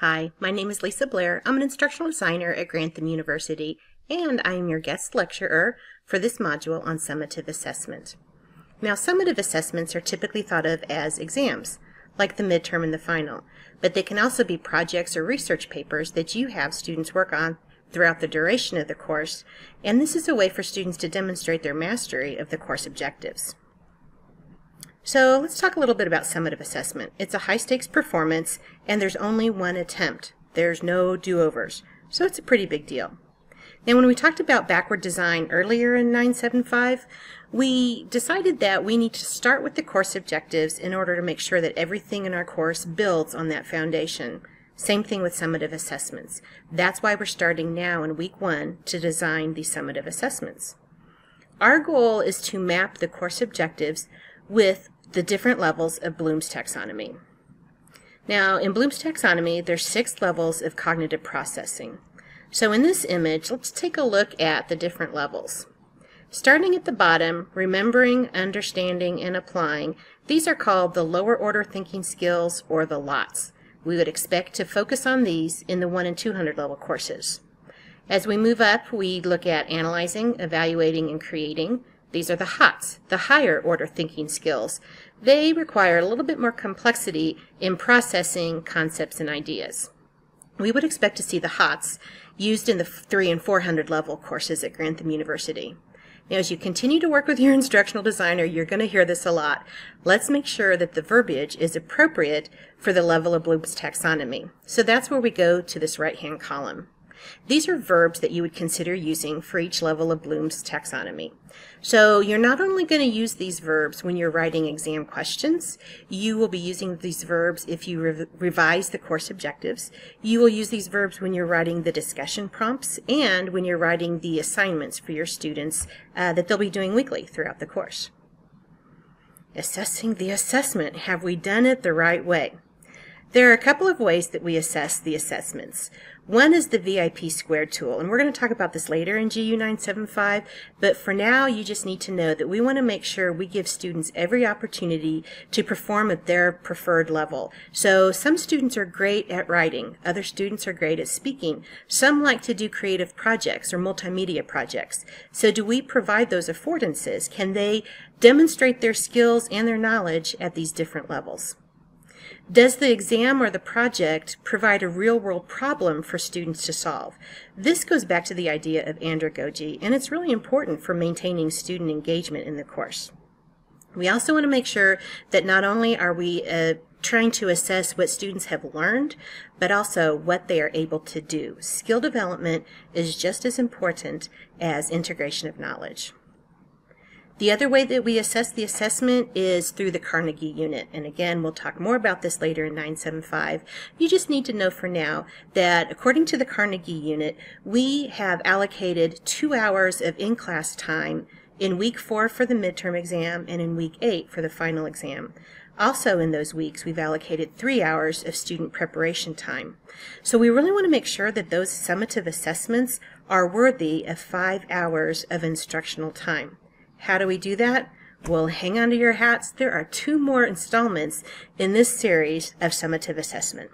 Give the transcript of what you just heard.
Hi, my name is Lisa Blair. I'm an instructional designer at Grantham University, and I am your guest lecturer for this module on summative assessment. Now, summative assessments are typically thought of as exams, like the midterm and the final, but they can also be projects or research papers that you have students work on throughout the duration of the course, and this is a way for students to demonstrate their mastery of the course objectives. So let's talk a little bit about summative assessment. It's a high-stakes performance, and there's only one attempt. There's no do-overs, so it's a pretty big deal. Now, when we talked about backward design earlier in 975, we decided that we need to start with the course objectives in order to make sure that everything in our course builds on that foundation. Same thing with summative assessments. That's why we're starting now in week 1 to design these summative assessments. Our goal is to map the course objectives with the different levels of Bloom's taxonomy. Now, in Bloom's taxonomy, there's 6 levels of cognitive processing. So in this image, let's take a look at the different levels. Starting at the bottom, remembering, understanding, and applying, these are called the lower order thinking skills, or the LOTS. We would expect to focus on these in the 1 and 200 level courses. As we move up, we look at analyzing, evaluating, and creating. These are the HOTS, the higher order thinking skills. They require a little bit more complexity in processing concepts and ideas. We would expect to see the HOTS used in the 3 and 400 level courses at Grantham University. Now, as you continue to work with your instructional designer, you're going to hear this a lot. Let's make sure that the verbiage is appropriate for the level of Bloom's taxonomy. So that's where we go to this right-hand column. These are verbs that you would consider using for each level of Bloom's taxonomy. So you're not only going to use these verbs when you're writing exam questions, you will be using these verbs if you revise the course objectives. You will use these verbs when you're writing the discussion prompts and when you're writing the assignments for your students that they'll be doing weekly throughout the course. Assessing the assessment. Have we done it the right way? There are a couple of ways that we assess the assessments. One is the VIP squared tool, and we're going to talk about this later in GU975, but for now you just need to know that we want to make sure we give students every opportunity to perform at their preferred level. So some students are great at writing, other students are great at speaking, some like to do creative projects or multimedia projects. So do we provide those affordances? Can they demonstrate their skills and their knowledge at these different levels? Does the exam or the project provide a real-world problem for students to solve? This goes back to the idea of andragogy, and it's really important for maintaining student engagement in the course. We also want to make sure that not only are we trying to assess what students have learned, but also what they are able to do. Skill development is just as important as integration of knowledge. The other way that we assess the assessment is through the Carnegie unit. And again, we'll talk more about this later in 975. You just need to know for now that according to the Carnegie unit, we have allocated 2 hours of in-class time in week 4 for the midterm exam and in week 8 for the final exam. Also in those weeks, we've allocated 3 hours of student preparation time. So we really want to make sure that those summative assessments are worthy of 5 hours of instructional time. How do we do that? Well, hang on to your hats. There are 2 more installments in this series of summative assessment.